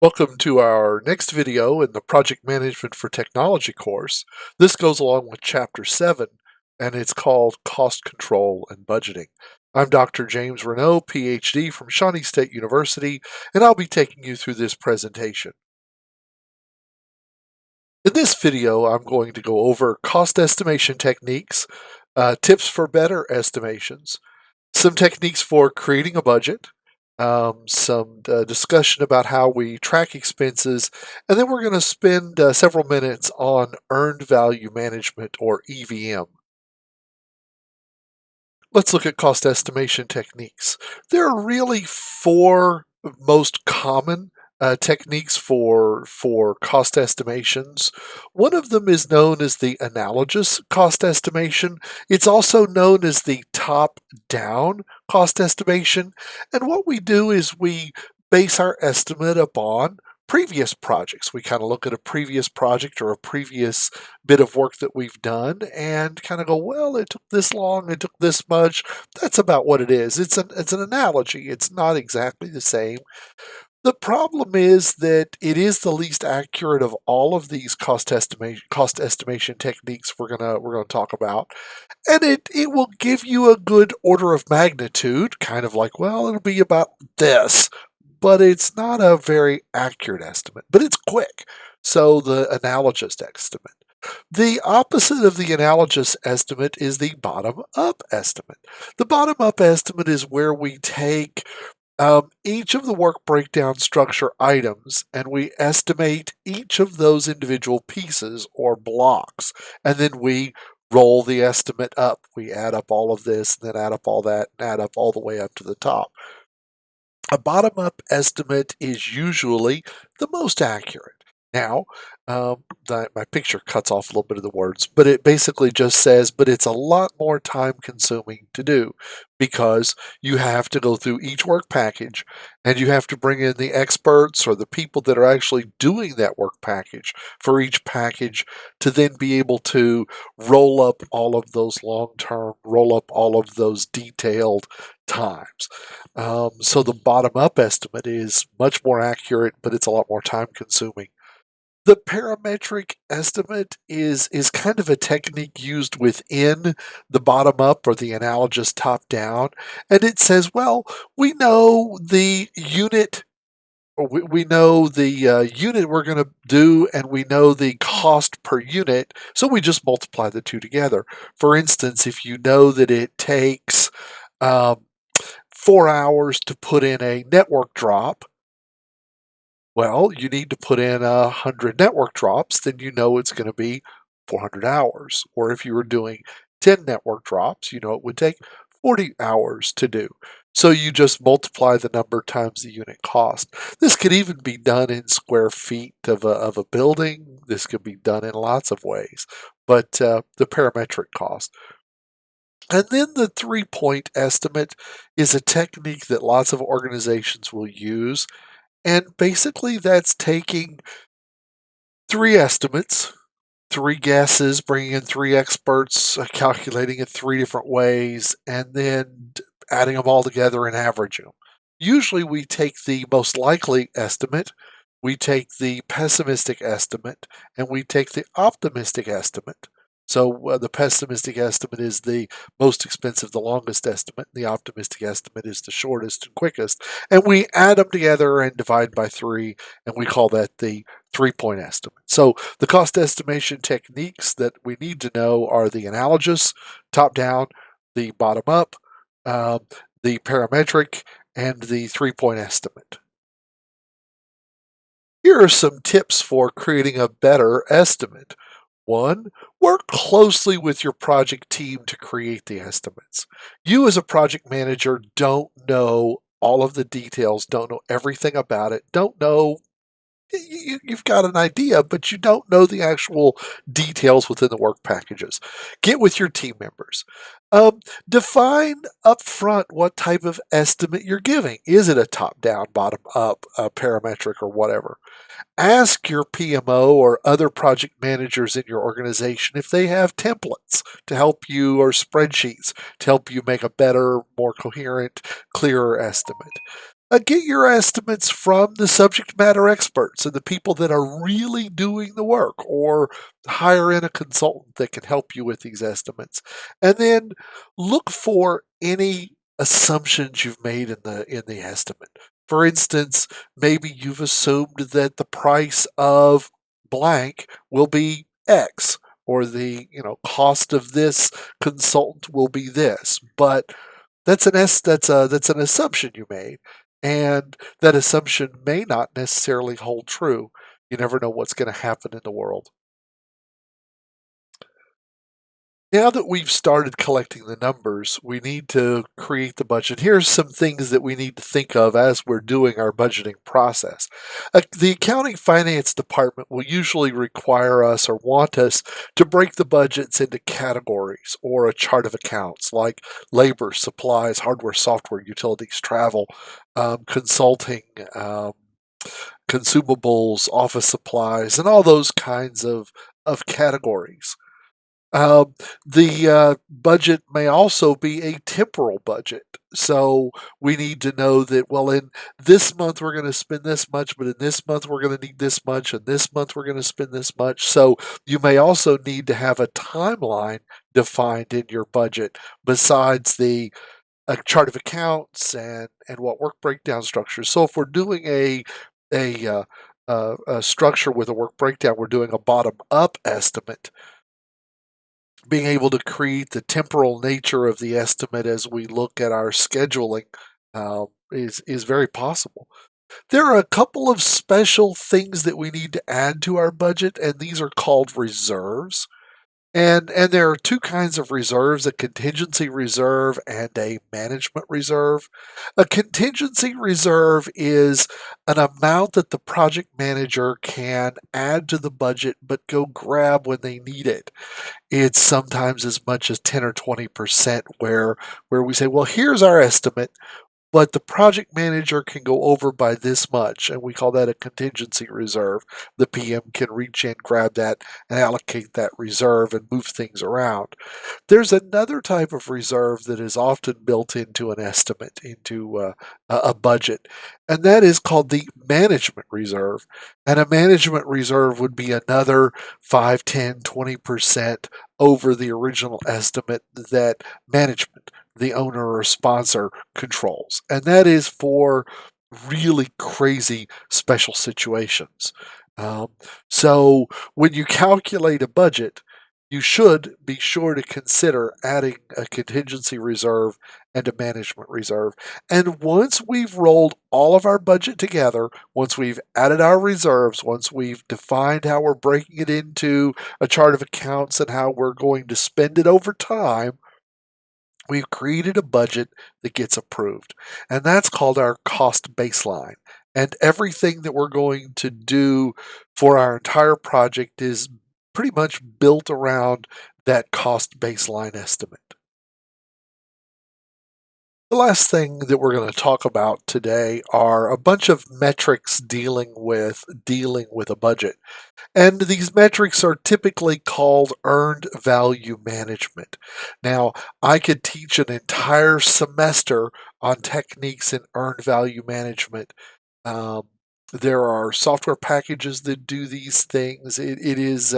Welcome to our next video in the Project Management for Technology course. This goes along with Chapter 7, and it's called Cost Control and Budgeting. I'm Dr. James Reneau Ph.D. from Shawnee State University, and I'll be taking you through this presentation. In this video, I'm going to go over cost estimation techniques, tips for better estimations, some techniques for creating a budget, some discussion about how we track expenses, and then we're going to spend several minutes on earned value management, or EVM. Let's look at cost estimation techniques. There are really four most common techniques for cost estimations. One of them is known as the analogous cost estimation. It's also known as the top-down cost estimation. And what we do is we base our estimate upon previous projects. We kind of look at a previous project or a previous bit of work that we've done and kind of go, well, it took this long, it took this much. That's about what it is. It's an analogy. It's not exactly the same. The problem is that it is the least accurate of all of these cost estimation techniques we're gonna talk about, and it will give you a good order of magnitude, kind of like, well, it'll be about this, but it's not a very accurate estimate, but it's quick. So the analogous estimate. The opposite of the analogous estimate is the bottom-up estimate. The bottom-up estimate is where we take each of the work breakdown structure items and we estimate each of those individual pieces or blocks, and then we roll the estimate up. We add up all of this, and then add up all that, and add up all the way up to the top. A bottom-up estimate is usually the most accurate. Now, my picture cuts off a little bit of the words, but it basically just says, but it's a lot more time consuming to do because you have to go through each work package and you have to bring in the experts or the people that are actually doing that work package for each package to then be able to roll up all of those long-term, roll up all of those detailed times. So the bottom-up estimate is much more accurate, but it's a lot more time consuming. The parametric estimate is kind of a technique used within the bottom-up or the analogous top-down, and it says, well, we know the unit, or we know the unit we're going to do, and we know the cost per unit, so we just multiply the two together. For instance, if you know that it takes 4 hours to put in a network drop, well, you need to put in 100 network drops, then you know it's going to be 400 hours. Or if you were doing 10 network drops, you know it would take 40 hours to do. So you just multiply the number times the unit cost. This could even be done in square feet of a building. This could be done in lots of ways, but the parametric cost. And then the 3-point estimate is a technique that lots of organizations will use. And basically that's taking 3 estimates, 3 guesses, bringing in 3 experts, calculating it 3 different ways, and then adding them all together and averaging them. Usually we take the most likely estimate, we take the pessimistic estimate, and we take the optimistic estimate. So the pessimistic estimate is the most expensive, the longest estimate. The optimistic estimate is the shortest and quickest. And we add them together and divide by 3, and we call that the 3-point estimate. So the cost estimation techniques that we need to know are the analogous, top-down, the bottom-up, the parametric, and the 3-point estimate. Here are some tips for creating a better estimate. 1, work closely with your project team to create the estimates. You as a project manager don't know all of the details, don't know everything about it, don't know, you've got an idea, but you don't know the actual details within the work packages. Get with your team members. Define upfront what type of estimate you're giving. Is it a top-down, bottom-up, parametric, or whatever? Ask your PMO or other project managers in your organization if they have templates to help you, or spreadsheets to help you make a better, more coherent, clearer estimate. Get your estimates from the subject matter experts and the people that are really doing the work, or hire in a consultant that can help you with these estimates. And then look for any assumptions you've made in the estimate. For instance, maybe you've assumed that the price of blank will be X, or the cost of this consultant will be this. But that's an assumption you made, and that assumption may not necessarily hold true. You never know what's going to happen in the world. Now that we've started collecting the numbers, we need to create the budget. Here's some things that we need to think of as we're doing our budgeting process. The accounting finance department will usually require us or want us to break the budgets into categories or a chart of accounts like labor, supplies, hardware, software, utilities, travel, consulting, consumables, office supplies, and all those kinds of categories. The budget may also be a temporal budget. So we need to know that, well, in this month we're going to spend this much, but in this month we're going to need this much, and this month we're going to spend this much. So you may also need to have a timeline defined in your budget besides the chart of accounts and what work breakdown structures. So if we're doing a structure with a work breakdown, we're doing a bottom up estimate. Being able to create the temporal nature of the estimate as we look at our scheduling is very possible. There are a couple of special things that we need to add to our budget, and these are called reserves. And there are two kinds of reserves: a contingency reserve and a management reserve. A contingency reserve is an amount that the project manager can add to the budget but go grab when they need it. It's sometimes as much as 10 or 20% where we say, well, here's our estimate, but the project manager can go over by this much, and we call that a contingency reserve. The PM can reach in, grab that, and allocate that reserve and move things around. There's another type of reserve that is often built into an estimate, into a budget, and that is called the management reserve. And a management reserve would be another 5, 10, 20% over the original estimate that management, the owner or sponsor, controls. And that is for really crazy special situations. Um, so when you calculate a budget, you should be sure to consider adding a contingency reserve and a management reserve. And once we've rolled all of our budget together, once we've added our reserves, once we've defined how we're breaking it into a chart of accounts and how we're going to spend it over time, we've created a budget that gets approved. And that's called our cost baseline. And everything that we're going to do for our entire project is pretty much built around that cost baseline estimate. The last thing that we're going to talk about today are a bunch of metrics dealing with a budget. And these metrics are typically called earned value management. Now, I could teach an entire semester on techniques in earned value management. Um, there are software packages that do these things. It is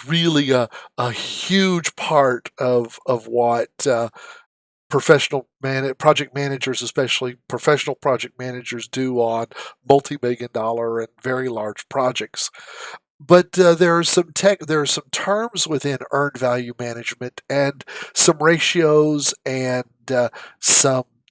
really a huge part of what project managers, especially professional project managers, do on multi-million dollar and very large projects. But there are some terms within earned value management and some ratios and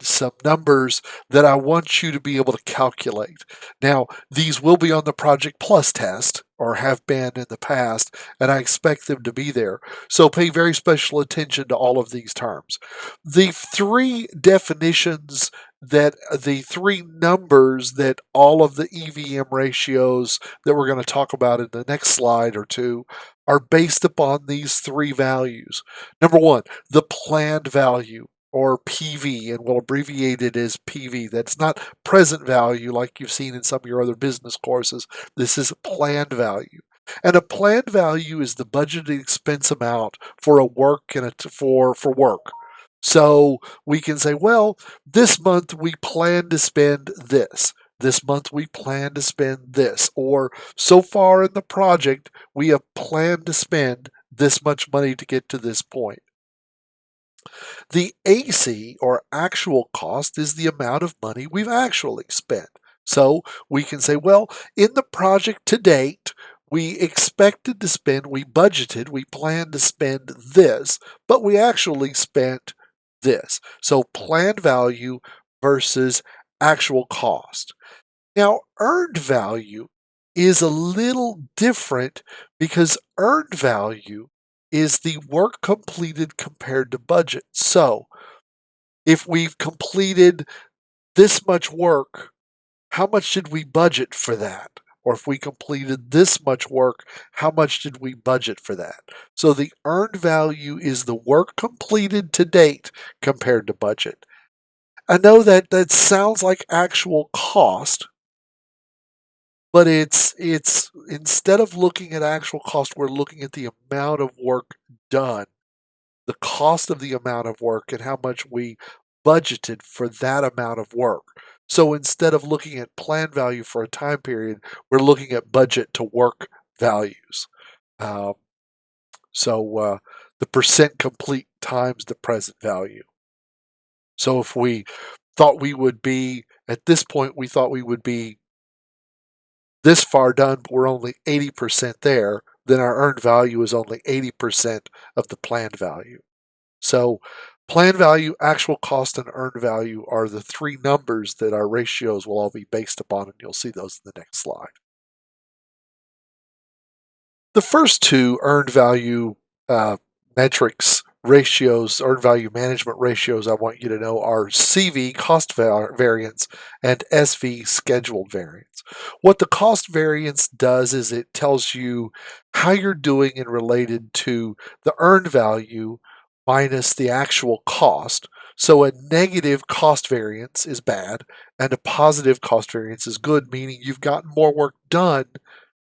some numbers that I want you to be able to calculate. Now, these will be on the Project Plus test, or have been in the past, and I expect them to be there. So pay very special attention to all of these terms. The three definitions the three numbers that all of the EVM ratios that we're going to talk about in the next slide or two are based upon these three values. Number one, the planned value, or PV, and we'll abbreviate it as PV. That's not present value like you've seen in some of your other business courses. This is planned value. And a planned value is the budgeted expense amount for a work and for work. So we can say, well, this month we plan to spend this. This month we plan to spend this. Or so far in the project, we have planned to spend this much money to get to this point. The AC, or actual cost, is the amount of money we've actually spent. So we can say, well, in the project to date, we expected to spend, we budgeted, we planned to spend this, but we actually spent this. So planned value versus actual cost. Now, earned value is a little different because earned value is the work completed compared to budget. So, if we've completed this much work, how much did we budget for that? Or if we completed this much work, how much did we budget for that? So the earned value is the work completed to date compared to budget. I know that that sounds like actual cost, but it's instead of looking at actual cost, we're looking at the amount of work done, the cost of the amount of work, and how much we budgeted for that amount of work. So instead of looking at plan value for a time period, we're looking at budget to work values. Um, so the percent complete times the present value. So if we thought we would be, at this point, we thought we would be this far done, but we're only 80% there, then our earned value is only 80% of the planned value. So planned value, actual cost, and earned value are the three numbers that our ratios will all be based upon, and you'll see those in the next slide. The first two earned value metrics, ratios, earned value management ratios, I want you to know are CV, cost variance, and SV, scheduled variance. What the cost variance does is it tells you how you're doing in related to the earned value minus the actual cost. So a negative cost variance is bad, and a positive cost variance is good, meaning you've gotten more work done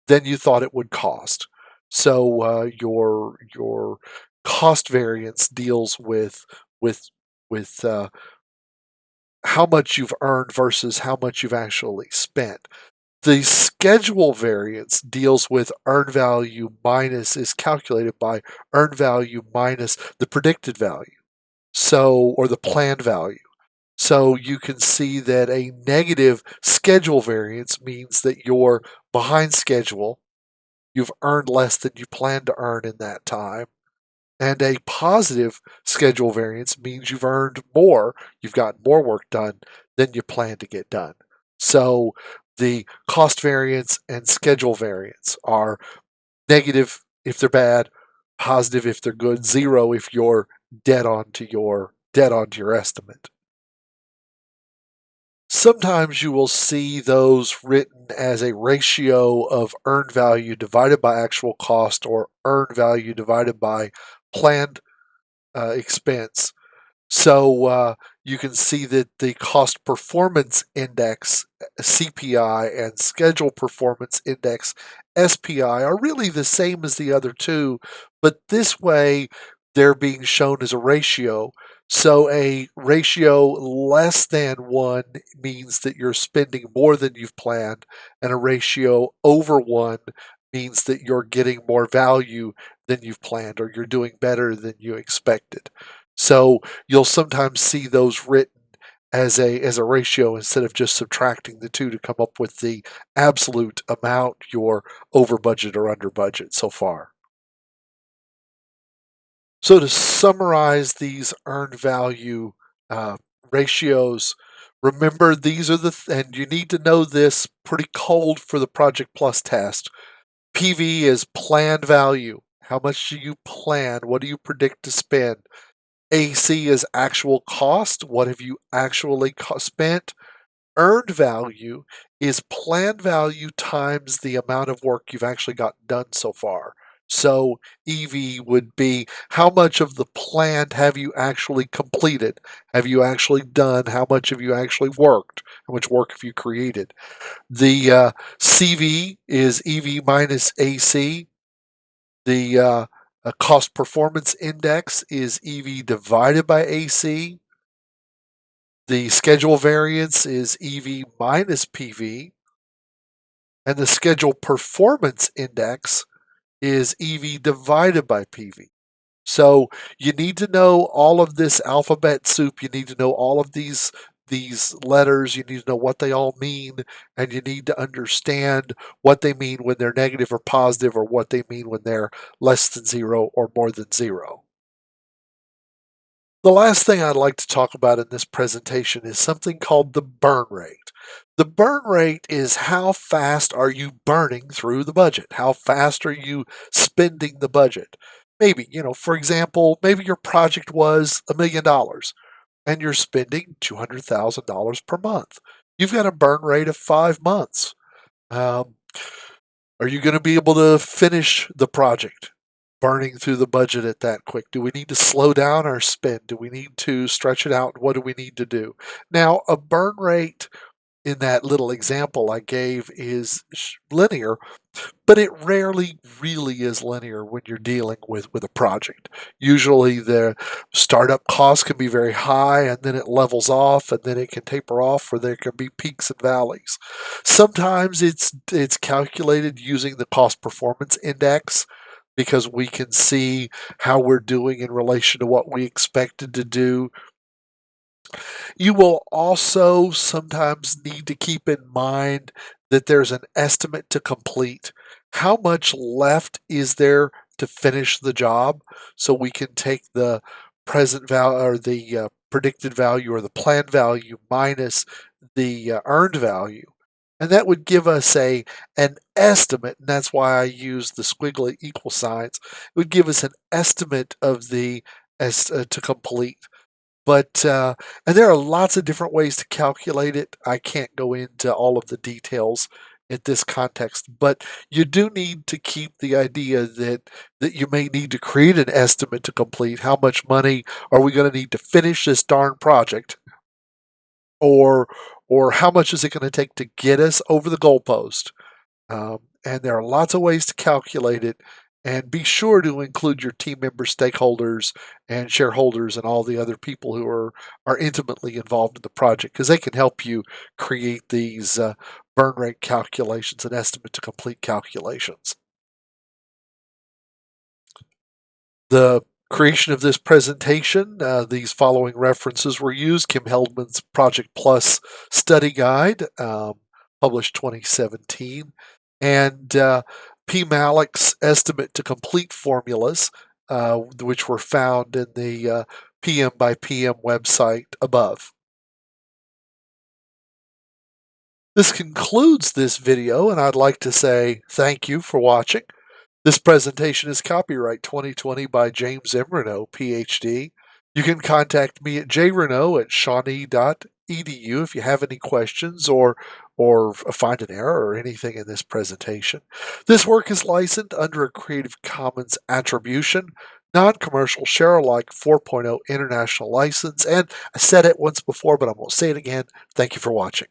than you thought it would cost. So your cost variance deals with with how much you've earned versus how much you've actually spent. The schedule variance deals with earned value minus is calculated by earned value minus the predicted value. So or the planned value. So you can see that a negative schedule variance means that you're behind schedule. You've earned less than you planned to earn in that time. And a positive schedule variance means you've earned more, you've gotten more work done than you planned to get done. So the cost variance and schedule variance are negative if they're bad, positive if they're good, zero if you're dead onto your estimate. Sometimes you will see those written as a ratio of earned value divided by actual cost or earned value divided by planned expense. So you can see that the cost performance index, CPI, and schedule performance index, SPI, are really the same as the other two, but this way they're being shown as a ratio. So a ratio less than one means that you're spending more than you've planned, and a ratio over one means that you're getting more value than you've planned or you're doing better than you expected. So you'll sometimes see those written as a ratio instead of just subtracting the two to come up with the absolute amount you're over budget or under budget so far. So to summarize these earned value uh, ratios, remember these are and you need to know this pretty cold for the Project Plus test. PV is planned value. How much do you plan? What do you predict to spend? AC is actual cost. What have you actually spent? Earned value is planned value times the amount of work you've actually gotten done so far. So EV would be how much of the planned have you actually completed? Have you actually done? How much have you actually worked? How much work have you created? The CV is EV minus AC. The A cost performance index is EV divided by AC. The schedule variance is EV minus PV. And the schedule performance index is EV divided by PV. So you need to know all of this alphabet soup. You need to know all of these letters. You need to know what they all mean, and you need to understand what they mean when they're negative or positive, or what they mean when they're less than zero or more than zero. The last thing I'd like to talk about in this presentation is something called the burn rate. The burn rate is how fast are you burning through the budget? How fast are you spending the budget? Maybe, for example, maybe your project was $1 million and you're spending $200,000 per month. You've got a burn rate of 5 months. Um, are you going to be able to finish the project burning through the budget at that quick? Do we need to slow down our spend? Do we need to stretch it out? What do we need to do? Now, a burn rate in that little example I gave is linear, but it rarely really is linear when you're dealing with a project. Usually the startup costs can be very high and then it levels off and then it can taper off, or there can be peaks and valleys. Sometimes it's calculated using the cost performance index because we can see how we're doing in relation to what we expected to do. You will also sometimes need to keep in mind that there's an estimate to complete. How much left is there to finish the job? So we can take the present value, or the predicted value, or the planned value minus the earned value. And that would give us an estimate, and that's why I use the squiggly equal signs. It would give us an estimate of the to complete. But and there are lots of different ways to calculate it. I can't go into all of the details in this context, but you do need to keep the idea that you may need to create an estimate to complete. How much money are we going to need to finish this darn project, or how much is it going to take to get us over the goalpost? And there are lots of ways to calculate it. And be sure to include your team members, stakeholders, and shareholders, and all the other people who are intimately involved in the project, because they can help you create these burn rate calculations and estimate to complete calculations. The creation of this presentation, these following references were used: Kim Heldman's Project Plus Study Guide, published 2017, and P. Malik's Estimate to Complete formulas, which were found in the PM by PM website above. This concludes this video, and I'd like to say thank you for watching. This presentation is copyright 2020 by James Reneau Ph.D. You can contact me at jreneau@shawnee.edu if you have any questions or find an error or anything in this presentation. This work is licensed under a Creative Commons Attribution, Non-Commercial Share-alike 4.0 International License, and I said it once before, but I'm going to say it again. Thank you for watching.